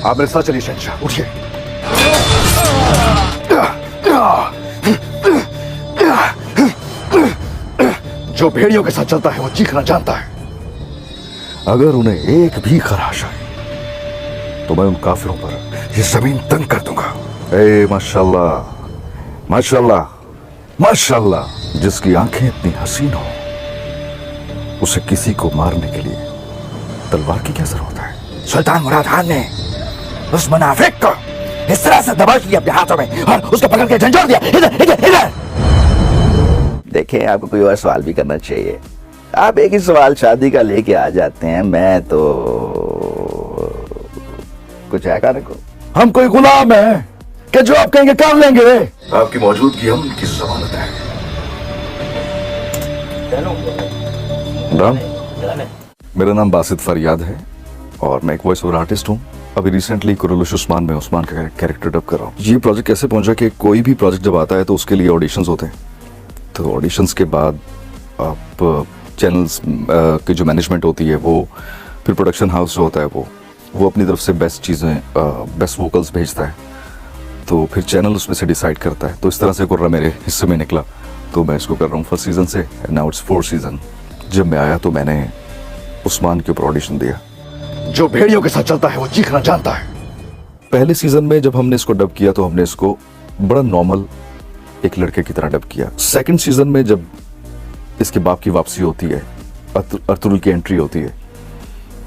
आप मेरे साथ चलिए शहंशाह, उठिए। जो भेड़ियों के साथ चलता है वो चीखना जानता है। अगर उन्हें एक भी खराश आए तो मैं उन काफिरों पर ये जमीन तंग कर दूंगा। ए माशाल्लाह माशाल्लाह माशाल्लाह, जिसकी आंखें इतनी हसीन हो उसे किसी को मारने के लिए तलवार की क्या जरूरत है? सुल्तान मुराद खान ने उस मुनाफिक को इस तरह से दबा लिया अपने हाथों में और उसको पकड़ के झंझोड़ दिया। इधर इधर इधर। देखें, आपको कोई और सवाल भी करना चाहिए। आप एक ही सवाल शादी का लेके आ जाते हैं। मैं तो कुछ है कहने को। हम कोई गुलाम है कि जो आप कहेंगे कर लेंगे? आपकी मौजूदगी हम की जमानत है। राम, मेरा नाम बासित फरियाद है और मैं एक वॉइस ओवर आर्टिस्ट हूँ। अभी रिसेंटली कुरलुश उस्मान में उस्मान का कैरेक्टर डब कर रहा हूँ। ये प्रोजेक्ट कैसे पहुंचा कि कोई भी प्रोजेक्ट जब आता है तो उसके लिए ऑडिशंस होते हैं। तो ऑडिशंस के बाद आप चैनल्स की जो मैनेजमेंट होती है वो, फिर प्रोडक्शन हाउस जो होता है वो अपनी तरफ से बेस्ट चीज़ें, बेस्ट वोकल्स भेजता है। तो फिर चैनल उसमें से डिसाइड करता है। तो इस तरह से कुर्रा मेरे हिस्से में निकला। तो मैं इसको कर रहा हूँ फर्स्ट सीजन से, and now it's 4th season. जब मैं आया तो मैंने उस्मान के ऊपर ऑडिशन दिया। जो भेड़ियों के साथ चलता है वो चीखना जानता है। पहले सीजन में जब हमने इसको डब किया तो हमने इसको बड़ा नॉर्मल एक लड़के की तरह डब किया। सेकंड सीजन में जब इसके बाप की वापसी होती है, अर्तुगरुल की एंट्री होती है,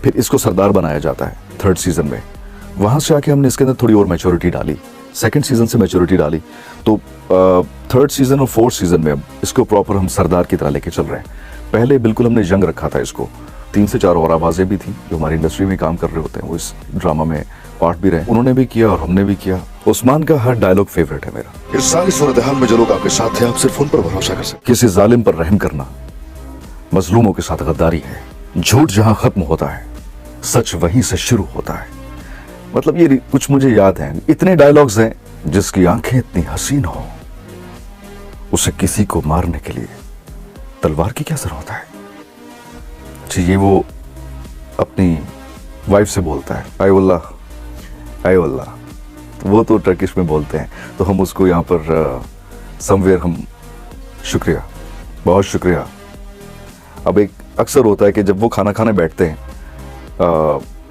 फिर इसको सरदार बनाया जाता है 3rd सीजन में। वहां से आके हमने इसके अंदर थोड़ी और मैच्योरिटी डाली। सेकंड सीजन से मैच्योरिटी डाली तो 3rd सीजन और 4th सीजन में अब इसको प्रॉपर हम सरदार की तरह लेके चल रहे हैं। पहले बिल्कुल हमने जंग रखा था इसको। 3 से 4 और आवाजें भी थी जो हमारी इंडस्ट्री में काम कर रहे होते हैं, वो इस ड्रामा में पार्ट भी रहे। उन्होंने भी किया और हमने भी किया। उस्मान का हर डायलॉग फेवरेट है मेरा। इस सारी सूरत हाल में जो लोग आपके साथ थे, आप सिर्फ उन पर भरोसा कर सकते। किसी जालिम पर रहम करना मजलूमों के साथ गद्दारी है। झूठ जहां खत्म होता है सच वहीं से शुरू होता है। मतलब ये कुछ मुझे याद है। इतने डायलॉग्स हैं। जिसकी आंखें इतनी हसीन हो उसे किसी को मारने के लिए तलवार की क्या जरूरत है? अच्छा, ये वो अपनी वाइफ से बोलता है, आई वल्लाह। वो तो टर्किश में बोलते हैं, तो हम उसको यहाँ पर समवेयर हम शुक्रिया, बहुत शुक्रिया। अब एक अक्सर होता है कि जब वो खाना खाने बैठते हैं,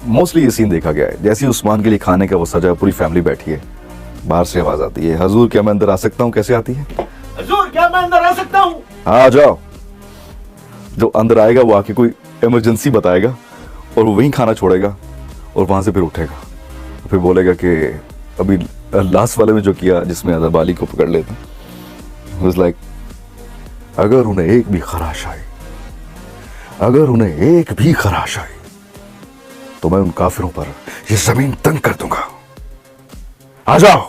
मोस्टली ये सीन देखा गया है, जैसे ही उस्मान के लिए खाने का वो सजा, पूरी फैमिली बैठी है, बाहर से आवाज आती है, हजूर क्या मैं अंदर आ सकता हूँ? कैसे आती है? हजूर क्या मैं अंदर आ सकता हूँ? हाँ, आ जाओ। जो अंदर आएगा वो आके कोई इमरजेंसी बताएगा और वो वहीं खाना छोड़ेगा और वहां से फिर उठेगा, फिर बोलेगा कि अभी लास्ट वाले में जो किया जिसमें अदब अली को पकड़ लेता, वाज लाइक अगर उन्हें एक भी खराश आई, अगर उन्हें एक भी खराश आई तो मैं उन काफिरों पर ये जमीन तंग कर दूंगा। आ जाओ,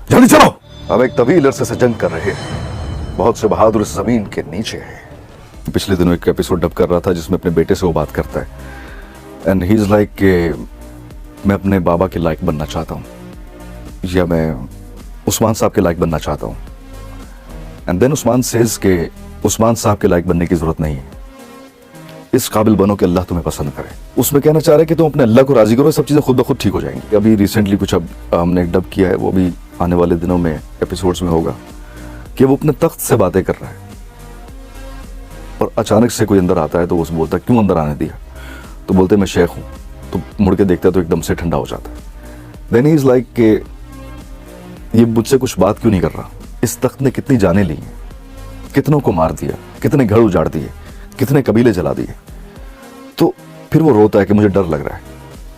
जल्दी चलो। अब एक तवील अरसे से जंग कर रहे हैं, बहुत से बहादुर इस जमीन के नीचे हैं। पिछले दिनों एक एपिसोड डब कर रहा था जिसमें अपने बेटे से वो बात करता है, एंड ही इज लाइक कि मैं अपने बाबा के लायक बनना चाहता हूँ, या मैं उस्मान साहब के लायक बनना चाहता हूँ। एंड देन उस्मान सेज के उस्मान साहब के लायक बनने की जरूरत नहीं है, इस काबिल बनो कि अल्लाह तुम्हें पसंद करे। उसमें कहना चाह रहे हैं कि तुम अपने अल्लाह को राजी करो, सब चीजें खुद ब खुद ठीक हो जाएंगी। अभी रिसेंटली कुछ अब हमने डब किया है, वो भी आने वाले दिनों में एपिसोड्स में होगा, कि वो अपने तख्त से बातें कर रहा है और अचानक से कोई अंदर आता है तो वो बोलता है क्यों अंदर आने दिया? तो बोलते मैं शेख हूं। तो मुड़ के देखता है तो एकदम से ठंडा हो जाता है। देन ही इज लाइक कि ये मुझसे कुछ बात क्यों नहीं कर रहा? इस तख्त ने कितनी जाने ली हैं, कितनों को मार दिया, कितने घर उजाड़ दिए, कितने कबीले जला दिए। तो फिर वो रोता है कि मुझे डर लग रहा है।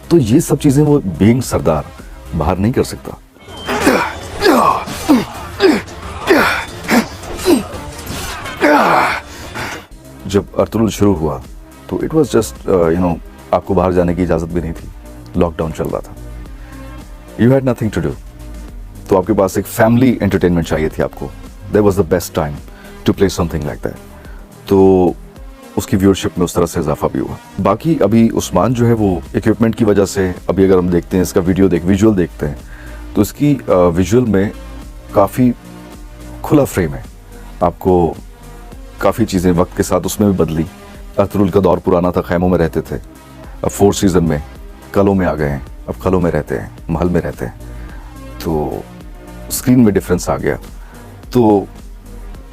तो ये सब चीजें वो बीइंग सरदार बाहर नहीं कर सकता। जब अर्तुगरुल शुरू हुआ तो इट वाज जस्ट आपको बाहर जाने की इजाजत भी नहीं थी, लॉकडाउन चल रहा था, you had nothing to do, तो आपके पास एक फैमिली एंटरटेनमेंट चाहिए थी आपको। That was the best time to play something like that. तो उसकी व्यूअरशिप में उस तरह से इजाफा भी हुआ। बाकी अभी उस्मान जो है वो इक्विपमेंट की वजह से, अभी अगर हम देखते हैं इसका विजुअल देखते हैं तो इसकी विजुअल में काफ़ी खुला फ्रेम है। आपको काफ़ी चीज़ें वक्त के साथ उसमें भी बदली। अर्तुगरुल का दौर पुराना था, खैमों में रहते थे। अब 4th सीजन में कलों में आ गए हैं, अब खलों में रहते हैं, महल में रहते हैं, तो स्क्रीन में डिफरेंस आ गया। तो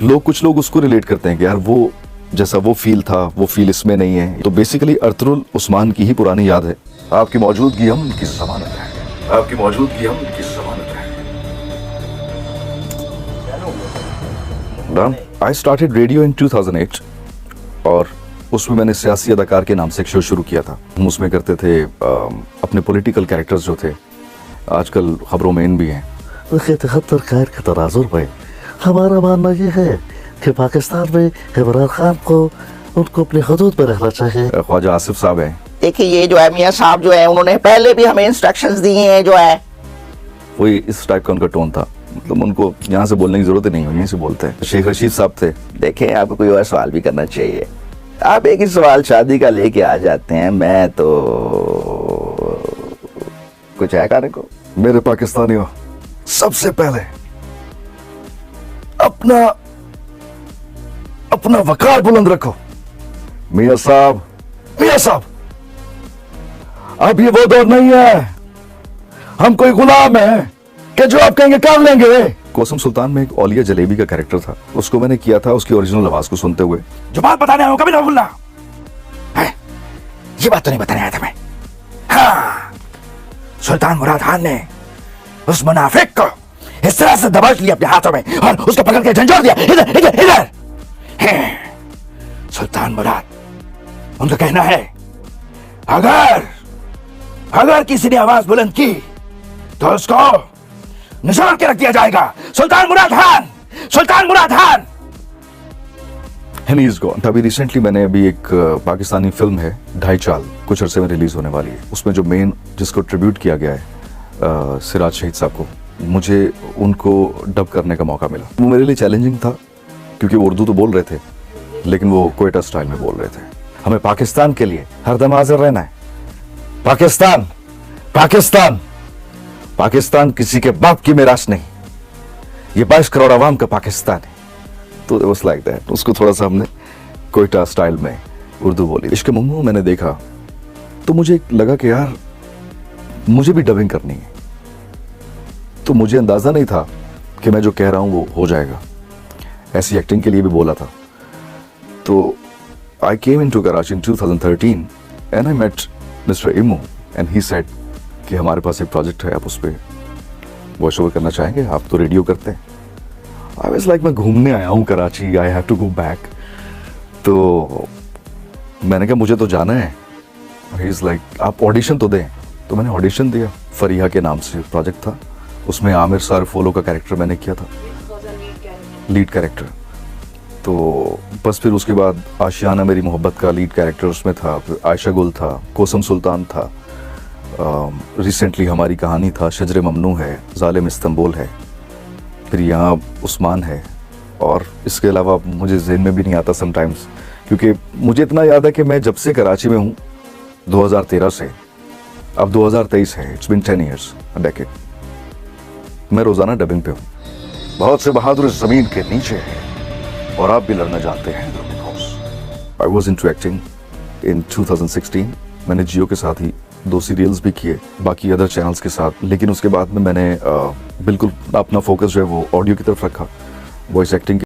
कुछ लोग उसको रिलेट करते हैं कि यार वो जैसा वो फील था वो फील इसमें नहीं है। तो बेसिकली अर्तुगरुल उस्मान की ही पुरानी याद है। आपकी मौजूदगी हम उनकी जमानत है, आपकी मौजूदगी हम उनकी जमानत है। आई स्टार्टेड रेडियो इन 2008 और उसमें मैंने सियासी अदाकार के नाम से एक शो शुरू किया था। हम उसमें करते थे अपने पॉलिटिकल कैरेक्टर्स जो थे, आजकल खबरों में इन भी हैं। खतर खैर के तराजुर में हमारा मानना ये है कि पाकिस्तान में इमरान खान को उनको अपनी हदूद में रहना चाहिए। ख्वाजा आसिफ साहब हैं, देखिए ये जो है मियाँ साहब जो है उन्होंने पहले भी हमें इंस्ट्रक्शंस दिए हैं जो है। वही इस टाइप का उनका टोन था, मतलब उनको यहाँ से बोलने की जरूरत ही नहीं है, यहीं से बोलते हैं। शेख रशीद साहब थे। देखें आपको कोई और सवाल भी करना चाहिए, आप एक ही सवाल शादी का लेके आ जाते हैं। मैं तो कुछ है कहने को। मेरे पाकिस्तानियों, सबसे पहले अपना वकार बुलंद रखो। मियां साहब, अब ये वो दौर नहीं है, हम कोई गुलाम है कि जो आप कहेंगे कर लेंगे। कोसम सुल्तान में एक औलिया जलेबी का कैरेक्टर था, उसको मैंने किया था उसकी ओरिजिनल आवाज को सुनते हुए। जो बात बताने आया हूं कभी ना भूलना है। ये बात तो नहीं बताने आया था मैं। हाँ, सुल्तान मुराद खान ने उस मुनाफिक को इस तरह से दबोच लिया अपने हाथों में और उसको पकड़ के झंझोड़ दिया। इधर इधर इधर। सुल्तान मुराद, उनका कहना है अगर किसी ने आवाज बुलंद की तो उसको निशान के रख दिया जाएगा। Sultan Murad Khan, Sultan Murad Khan. And he is gone। अभी रिसेंटली मैंने एक पाकिस्तानी फिल्म है ढाई चाल, कुछ अरसे में रिलीज होने वाली है। उसमें जो मेन जिसको ट्रिब्यूट किया गया है सिराज शहीद साहब को, मुझे उनको डब करने का मौका मिला। वो मेरे लिए चैलेंजिंग था क्योंकि वो उर्दू तो बोल रहे थे लेकिन वो क्वेटा स्टाइल में बोल रहे थे। हमें पाकिस्तान के लिए हरदम हाजिर रहना है। पाकिस्तान, पाकिस्तान, पाकिस्तान किसी के बाप की मिरास नहीं, ये 22 करोड़ आवाम का पाकिस्तान है। तो it was like that। उसको थोड़ा सा हमने कोयटा स्टाइल में उर्दू बोली। इश्क मम्नू मैंने देखा तो मुझे लगा कि यार मुझे भी डबिंग करनी है। तो मुझे अंदाजा नहीं था कि मैं जो कह रहा हूं वो हो जाएगा। ऐसी एक्टिंग के लिए भी बोला था। तो I came into Karachi in 2013 and I met mister इमू एंड ही सेड कि हमारे पास एक प्रोजेक्ट है, आप उस पर वॉइस ओवर करना चाहेंगे, आप तो रेडियो करते हैं। आई वाज लाइक मैं घूमने आया हूँ Karachi, I have to go back. तो मैंने कहा मुझे तो जाना है। ही इज लाइक आप ऑडिशन तो दें। तो मैंने ऑडिशन दिया। फरीहा के नाम से प्रोजेक्ट था, उसमें आमिर सर फोलो का कैरेक्टर मैंने किया था, लीड कैरेक्टर। तो बस फिर उसके बाद आशियाना मेरी मोहब्बत का लीड कैरेक्टर उसमें था, फिर आयशा गुल था, कोसम सुल्तान था, रिसेंटली हमारी कहानी था, शजरे ममनू है, जालिम इस्तांबुल है, फिर यहाँ उस्मान है। और इसके अलावा मुझे ज़हन में भी नहीं आता समटाइम्स, क्योंकि मुझे इतना याद है कि मैं जब से कराची में हूँ 2013 से अब 2023 है, इट्स बिन 10 ईयर्स, डेकेड, मैं रोज़ाना डबिंग पे हूँ। बहुत से बहादुर इस ज़मीन के नीचे हैं और आप भी लड़ना जानते हैं। I was into acting in 2016। मैंने जियो के साथ ही 2 सीरियल्स भी किए, बाकी अदर चैनल्स के साथ। लेकिन उसके बाद में मैंने बिल्कुल अपना फोकस जो है वो ऑडियो की तरफ रखा, वॉइस एक्टिंग